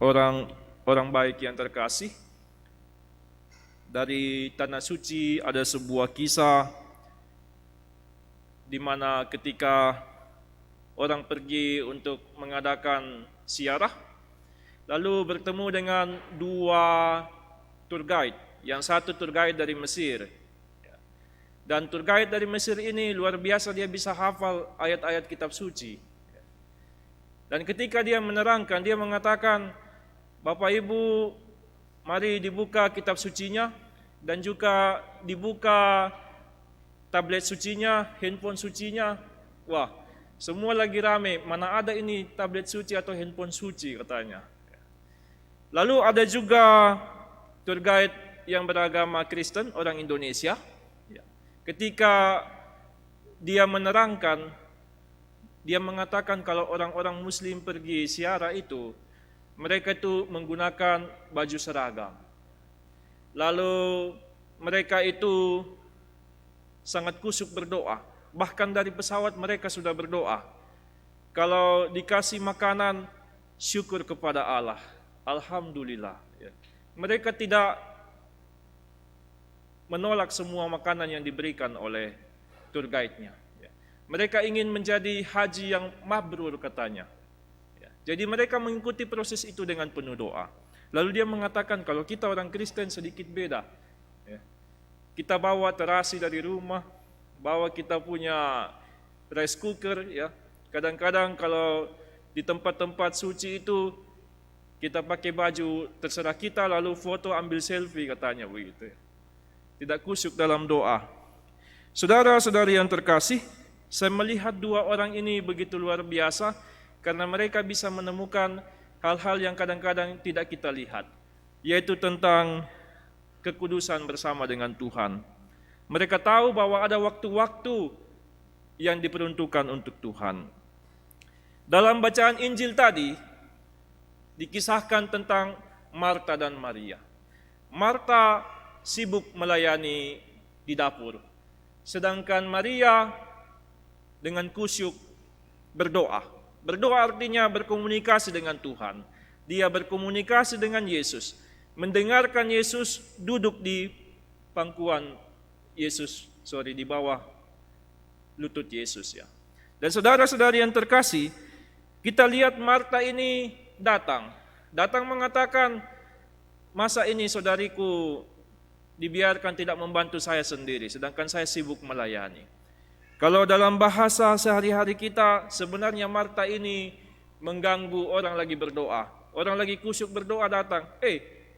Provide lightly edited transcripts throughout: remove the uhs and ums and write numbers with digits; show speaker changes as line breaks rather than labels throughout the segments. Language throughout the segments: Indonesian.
orang baik yang terkasih, dari Tanah Suci ada sebuah kisah di mana ketika orang pergi untuk mengadakan ziarah, lalu bertemu dengan dua tour guide. Yang satu tour guide dari Mesir. Dan tour guide dari Mesir ini luar biasa, dia bisa hafal ayat-ayat kitab suci. Dan ketika dia menerangkan, dia mengatakan, Bapak Ibu, mari dibuka kitab sucinya, dan juga dibuka tablet sucinya, handphone sucinya. Wah, semua lagi rame, mana ada ini tablet suci atau handphone suci katanya. Lalu ada juga tour guide yang beragama Kristen, orang Indonesia. Ketika dia menerangkan, dia mengatakan kalau orang-orang Muslim pergi ziarah itu, mereka itu menggunakan baju seragam. Lalu mereka itu sangat khusyuk berdoa. Bahkan dari pesawat mereka sudah berdoa. Kalau dikasih makanan, syukur kepada Allah. Alhamdulillah. Mereka tidak menolak semua makanan yang diberikan oleh tour guide-nya. Mereka ingin menjadi haji yang mabrur katanya. Jadi mereka mengikuti proses itu dengan penuh doa. Lalu dia mengatakan kalau kita orang Kristen sedikit beda. Kita bawa terasi dari rumah, bawa kita punya rice cooker. Kadang-kadang kalau di tempat-tempat suci itu kita pakai baju terserah kita, lalu foto ambil selfie katanya begitu. Tidak khusyuk dalam doa. Saudara-saudari yang terkasih, saya melihat dua orang ini begitu luar biasa karena mereka bisa menemukan hal-hal yang kadang-kadang tidak kita lihat, yaitu tentang kekudusan bersama dengan Tuhan. Mereka tahu bahwa ada waktu-waktu yang diperuntukkan untuk Tuhan. Dalam bacaan Injil tadi, dikisahkan tentang Marta dan Maria. Marta sibuk melayani di dapur, sedangkan Maria dengan khusyuk berdoa. Berdoa artinya berkomunikasi dengan Tuhan. Dia berkomunikasi dengan Yesus, mendengarkan Yesus duduk di pangkuan Yesus, di bawah lutut Yesus ya. Dan saudara-saudari yang terkasih, kita lihat Marta ini datang mengatakan, masa ini saudariku dibiarkan tidak membantu saya sendiri, sedangkan saya sibuk melayani. Kalau dalam bahasa sehari-hari kita, sebenarnya Marta ini mengganggu orang lagi berdoa. Orang lagi khusyuk berdoa datang,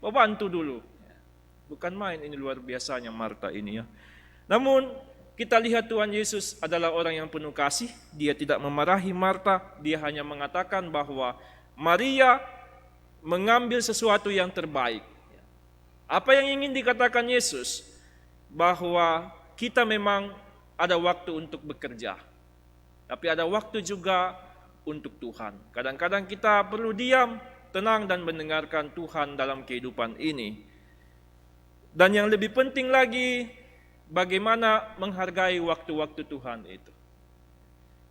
bantu dulu. Bukan main, ini luar biasanya Marta ini ya. Namun kita lihat Tuhan Yesus adalah orang yang penuh kasih. Dia tidak memarahi Marta, dia hanya mengatakan bahwa Maria mengambil sesuatu yang terbaik. Apa yang ingin dikatakan Yesus? Bahwa kita memang ada waktu untuk bekerja, tapi ada waktu juga untuk Tuhan. Kadang-kadang kita perlu diam, tenang dan mendengarkan Tuhan dalam kehidupan ini. Dan yang lebih penting lagi, bagaimana menghargai waktu-waktu Tuhan itu.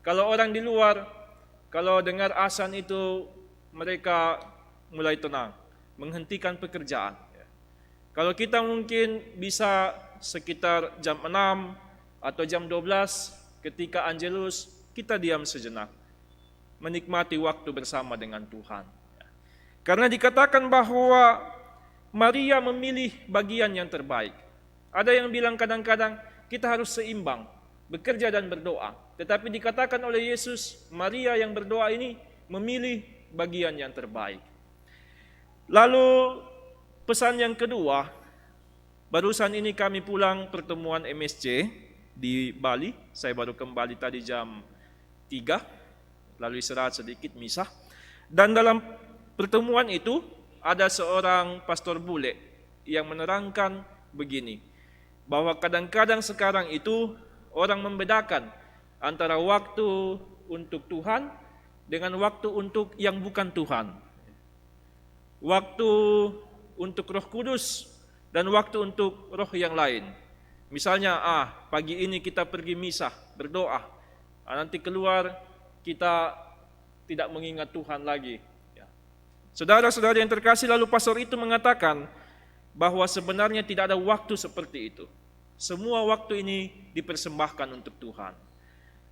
Kalau orang di luar, kalau dengar azan itu, mereka mulai tenang, menghentikan pekerjaan. Kalau kita mungkin bisa sekitar jam 6 atau jam 12 ketika Angelus, kita diam sejenak, menikmati waktu bersama dengan Tuhan. Karena dikatakan bahwa Maria memilih bagian yang terbaik. Ada yang bilang kadang-kadang kita harus seimbang, bekerja dan berdoa. Tetapi dikatakan oleh Yesus, Maria yang berdoa ini memilih bagian yang terbaik. Lalu pesan yang kedua, barusan ini kami pulang pertemuan MSC di Bali. Saya baru kembali tadi jam 3, lalu istirahat sedikit, misa. Dan dalam pertemuan itu ada seorang pastor bule yang menerangkan begini, bahwa kadang-kadang sekarang itu orang membedakan antara waktu untuk Tuhan dengan waktu untuk yang bukan Tuhan. Waktu untuk Roh Kudus dan waktu untuk roh yang lain. Misalnya, pagi ini kita pergi misa, berdoa. Nanti keluar kita tidak mengingat Tuhan lagi. Saudara-saudara yang terkasih, lalu pastor itu mengatakan bahwa sebenarnya tidak ada waktu seperti itu. Semua waktu ini dipersembahkan untuk Tuhan.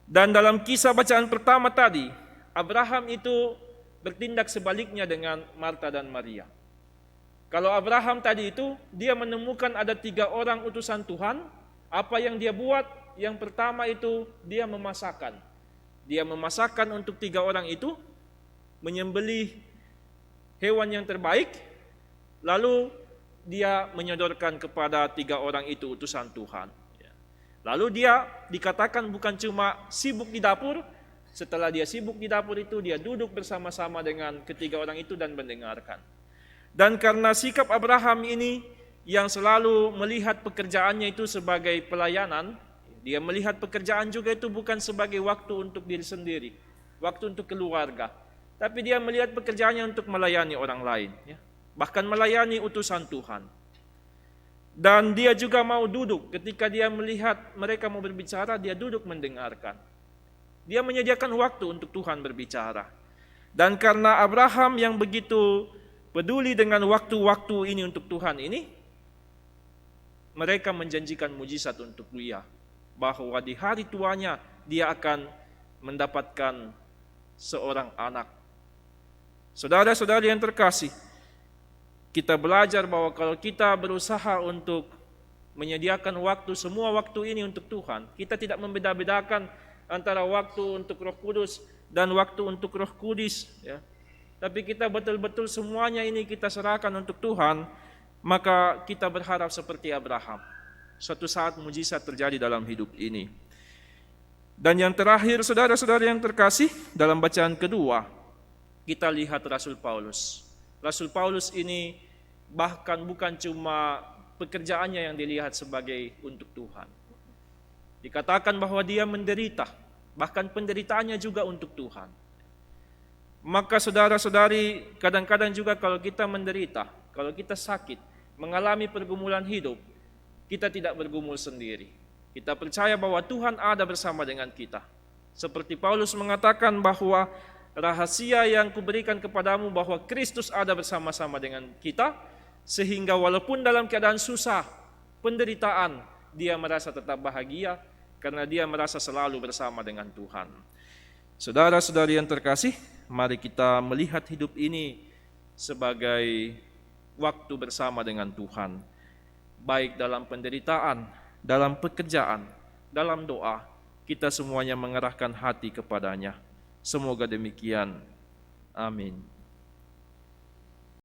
Dan dalam kisah bacaan pertama tadi, Abraham itu bertindak sebaliknya dengan Marta dan Maria. Kalau Abraham tadi itu, dia menemukan ada 3 orang utusan Tuhan. Apa yang dia buat? Yang pertama itu, dia memasakkan. Dia memasakkan untuk 3 orang itu, menyembelih hewan yang terbaik, lalu dia menyodorkan kepada 3 orang itu utusan Tuhan. Lalu dia dikatakan bukan cuma sibuk di dapur, setelah dia sibuk di dapur itu, dia duduk bersama-sama dengan ketiga orang itu dan mendengarkan. Dan karena sikap Abraham ini yang selalu melihat pekerjaannya itu sebagai pelayanan, dia melihat pekerjaan juga itu bukan sebagai waktu untuk diri sendiri, waktu untuk keluarga, tapi dia melihat pekerjaannya untuk melayani orang lain, bahkan melayani utusan Tuhan. Dan dia juga mau duduk ketika dia melihat mereka mau berbicara, dia duduk mendengarkan. Dia menyediakan waktu untuk Tuhan berbicara. Dan karena Abraham yang begitu peduli dengan waktu-waktu ini untuk Tuhan ini, mereka menjanjikan mujizat untuk dia, bahwa di hari tuanya dia akan mendapatkan seorang anak. Saudara-saudari yang terkasih, kita belajar bahwa kalau kita berusaha untuk menyediakan waktu, semua waktu ini untuk Tuhan, kita tidak membeda-bedakan antara waktu untuk Roh Kudus dan waktu untuk Roh Kudus, tapi kita betul-betul semuanya ini kita serahkan untuk Tuhan, maka kita berharap seperti Abraham. Suatu saat mujizat terjadi dalam hidup ini. Dan yang terakhir, saudara-saudara yang terkasih, dalam bacaan kedua, kita lihat Rasul Paulus. Rasul Paulus ini bahkan bukan cuma pekerjaannya yang dilihat sebagai untuk Tuhan. Dikatakan bahwa dia menderita, bahkan penderitaannya juga untuk Tuhan. Maka saudara-saudari, kadang-kadang juga kalau kita menderita, kalau kita sakit, mengalami pergumulan hidup, kita tidak bergumul sendiri. Kita percaya bahwa Tuhan ada bersama dengan kita. Seperti Paulus mengatakan bahwa rahasia yang kuberikan kepadamu bahwa Kristus ada bersama-sama dengan kita, sehingga walaupun dalam keadaan susah, penderitaan, dia merasa tetap bahagia, karena dia merasa selalu bersama dengan Tuhan. Saudara-saudari yang terkasih, mari kita melihat hidup ini sebagai waktu bersama dengan Tuhan, baik dalam penderitaan, dalam pekerjaan, dalam doa, kita semuanya mengerahkan hati kepadanya. Semoga demikian. Amin.